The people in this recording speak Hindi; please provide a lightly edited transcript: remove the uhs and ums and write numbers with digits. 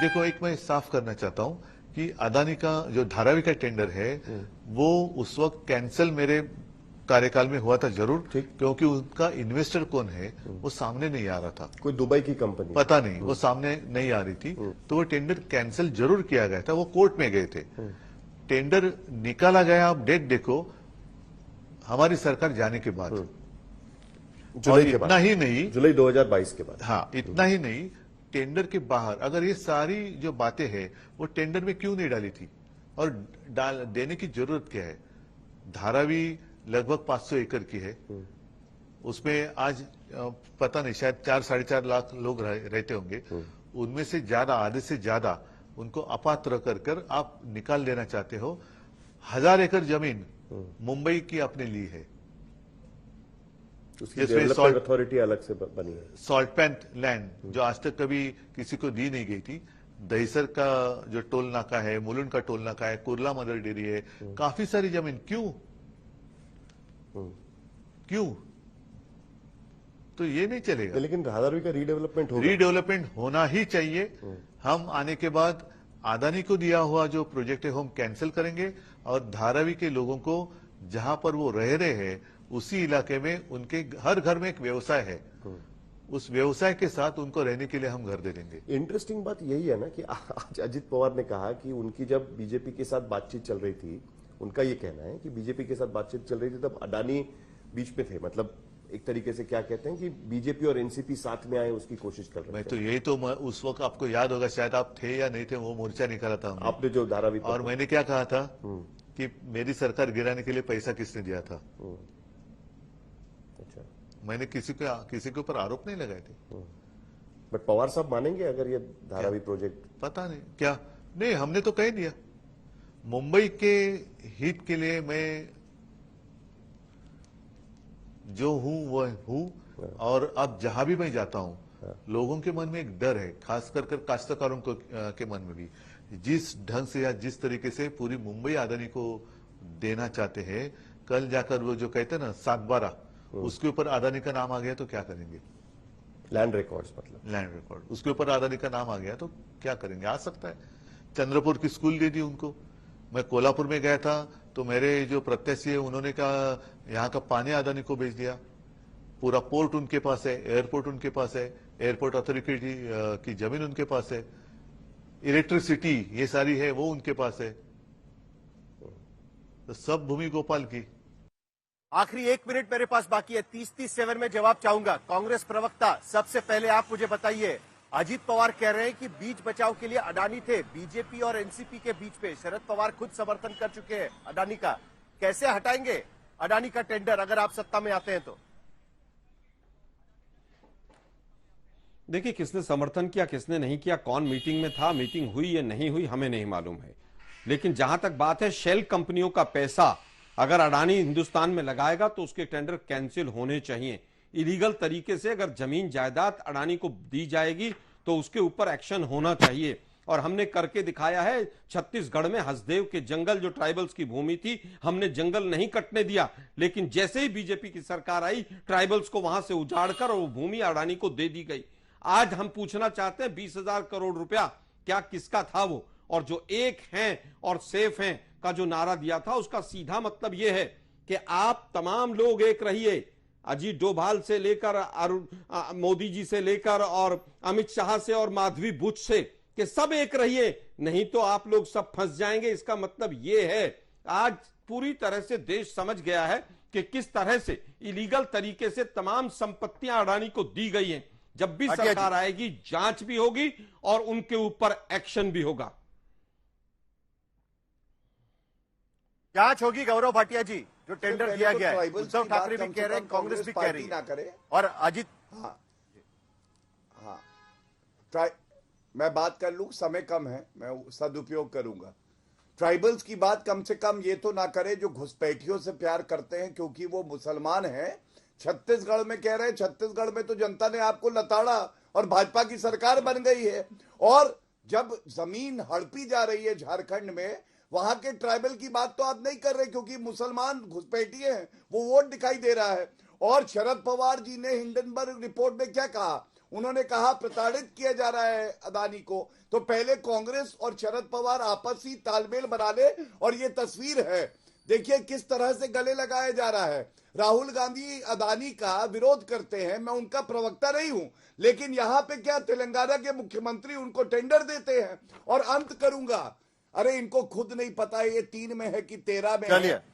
देखो, एक मैं साफ करना चाहता हूं कि अदानी का जो धारावी का टेंडर है वो उस वक्त कैंसिल मेरे कार्यकाल में हुआ था जरूर, क्योंकि उनका इन्वेस्टर कौन है वो सामने नहीं आ रहा था। कोई दुबई की कंपनी, पता नहीं, वो सामने नहीं आ रही थी, तो वो टेंडर कैंसिल जरूर किया गया था। वो कोर्ट में गए थे, टेंडर निकाला गया। आप डेट देखो, हमारी सरकार जाने के बाद, जुलाई के इतना बाद, ही नहीं, जुलाई 2022 के बाद। हाँ, इतना ही नहीं, टेंडर के बाहर अगर ये सारी जो बातें हैं वो टेंडर में क्यों नहीं डाली थी और देने की जरूरत क्या है? धारावी लगभग 500 एकड़ की है, उसमें आज पता नहीं, शायद 4-4.5 लाख लोग रहते होंगे। उनमें से ज्यादा, आधे से ज्यादा उनको अपात्र कर आप निकाल लेना चाहते हो। 1000 एकड़ जमीन मुंबई की अपने ली है, जिसमें डेवलपमेंट अथॉरिटी अलग से बनी है। सॉल्ट पैन लैंड जो आज तक कभी किसी को दी नहीं गई थी। दहीसर का जो टोल नाका है, मुलुंड का टोल नाका है, कुर्ला मदर डेयरी है, काफी सारी जमीन क्यों? तो ये नहीं चलेगा। लेकिन धारावी का रीडेवलपमेंट होगा, रीडेवलपमेंट होना ही चाहिए। हम आने के बाद अदानी को दिया हुआ जो प्रोजेक्ट है हम कैंसिल करेंगे, और धारावी के लोगों को जहां पर वो रह रहे हैं उसी इलाके में उनके हर घर में एक व्यवसाय है, उस व्यवसाय के साथ उनको रहने के लिए हम घर दे देंगे। इंटरेस्टिंग बात यही है ना कि आज अजित पवार ने कहा कि उनकी जब बीजेपी के साथ बातचीत चल रही थी, उनका ये कहना है कि बीजेपी के साथ बातचीत चल रही थी तब अडानी बीच में थे। मतलब एक तरीके से क्या कहते हैं कि बीजेपी और एनसीपी साथ में आए, उसकी कोशिश कर रहे थे। मैं तो यही तो उस वक्त आपको याद होगा, शायद आप थे या नहीं थे, वो मोर्चा निकाला था हमने। आपने जो धारावी, और मैंने क्या कहा था कि मेरी सरकार गिराने के लिए पैसा किसने दिया था। अच्छा, मैंने किसी के ऊपर आरोप नहीं लगाए थे। बट पवार साहब मानेंगे अगर ये धारावी प्रोजेक्ट? पता नहीं क्या, नहीं, हमने तो कह दिया मुंबई के हित के लिए मैं जो हूं वो हूं। और अब जहां भी मैं जाता हूं, लोगों के मन में एक डर है, खासकर काश्तकारों के मन में भी। जिस ढंग से या जिस तरीके से पूरी मुंबई अदानी को देना चाहते हैं, कल जाकर वो जो कहते हैं ना 7/12, उसके ऊपर अदानी का नाम आ गया तो क्या करेंगे? लैंड रिकॉर्ड्स, मतलब लैंड रिकॉर्ड, उसके ऊपर अदानी का नाम आ गया तो क्या करेंगे? आ सकता है। चंद्रपुर की स्कूल दे दी उनको। मैं कोल्हापुर में गया था तो मेरे जो प्रत्याशी है उन्होंने कहा यहाँ का पानी अदानी को बेच दिया। पूरा पोर्ट उनके पास है, एयरपोर्ट उनके पास है, एयरपोर्ट अथॉरिटी की जमीन उनके पास है, इलेक्ट्रिसिटी ये सारी है वो उनके पास है, तो सब भूमि गोपाल की। आखिरी 1 मिनट मेरे पास बाकी है, 30-30 सेवन में जवाब चाहूंगा। कांग्रेस प्रवक्ता, सबसे पहले आप मुझे बताइए, अजीत पवार कह रहे हैं कि बीच बचाव के लिए अडानी थे, बीजेपी और एनसीपी के बीच पे शरद पवार खुद समर्थन कर चुके हैं अडानी का। कैसे हटाएंगे अडानी का टेंडर अगर आप सत्ता में आते हैं तो? देखिए, किसने समर्थन किया किसने नहीं किया, कौन मीटिंग में था, मीटिंग हुई या नहीं हुई, हमें नहीं मालूम है। लेकिन जहां तक बात है, शेल कंपनियों का पैसा अगर अडानी हिंदुस्तान में लगाएगा तो उसके टेंडर कैंसिल होने चाहिए। इलीगल तरीके से अगर जमीन जायदाद अडानी को दी जाएगी तो उसके ऊपर एक्शन होना चाहिए। और हमने करके दिखाया है। छत्तीसगढ़ में हसदेव के जंगल जो ट्राइबल्स की भूमि थी, हमने जंगल नहीं कटने दिया, लेकिन जैसे ही बीजेपी की सरकार आई, ट्राइबल्स को वहां से उजाड़कर और वो भूमि अडानी को दे दी गई। आज हम पूछना चाहते हैं 20,000 करोड़ रुपया क्या किसका था वो? और जो एक हैं और सेफ हैं का जो नारा दिया था, उसका सीधा मतलब यह है कि आप तमाम लोग एक रहिए, अजीत डोभाल से लेकर मोदी जी से लेकर और अमित शाह से और माधवी बुच से, कि सब एक रहिए, नहीं तो आप लोग सब फंस जाएंगे। इसका मतलब यह है, आज पूरी तरह से देश समझ गया है कि किस तरह से इलीगल तरीके से तमाम संपत्तियां अडानी को दी गई हैं। जब भी सरकार आएगी, जांच भी होगी और उनके ऊपर एक्शन भी होगा। जांच होगी गौरव भाटिया जी, जो टेंडर दिया गया है। उद्धव ठाकरे भी कह रहे हैं, कांग्रेस भी कह रही है, और अजित। हाँ, मैं बात कर लूं, समय कम है, मैं सदुपयोग करूंगा। ट्राइबल्स की बात कम से कम ये तो ना करे जो घुसपैठियों से प्यार करते हैं क्योंकि वो मुसलमान हैं। छत्तीसगढ़ में कह रहे हैं, छत्तीसगढ़ में तो जनता ने आपको लताड़ा और भाजपा की सरकार बन गई है। और जब जमीन हड़पी जा रही है झारखंड में, वहां के ट्राइबल की बात तो आप नहीं कर रहे क्योंकि मुसलमान घुसपैठिए हैं, वो वोट दिखाई दे रहा है। और शरद पवार जी ने हिंडनबर्ग रिपोर्ट में क्या कहा? उन्होंने कहा प्रताड़ित किया जा रहा है अदानी को। तो पहले कांग्रेस और शरद पवार आपसी तालमेल बना ले। और ये तस्वीर है, देखिए किस तरह से गले लगाया जा रहा है। राहुल गांधी अदानी का विरोध करते हैं, मैं उनका प्रवक्ता नहीं हूं, लेकिन यहां पे क्या तेलंगाना के मुख्यमंत्री उनको टेंडर देते हैं। और अंत करूंगा, अरे इनको खुद नहीं पता है ये 3 में है कि 13 में है।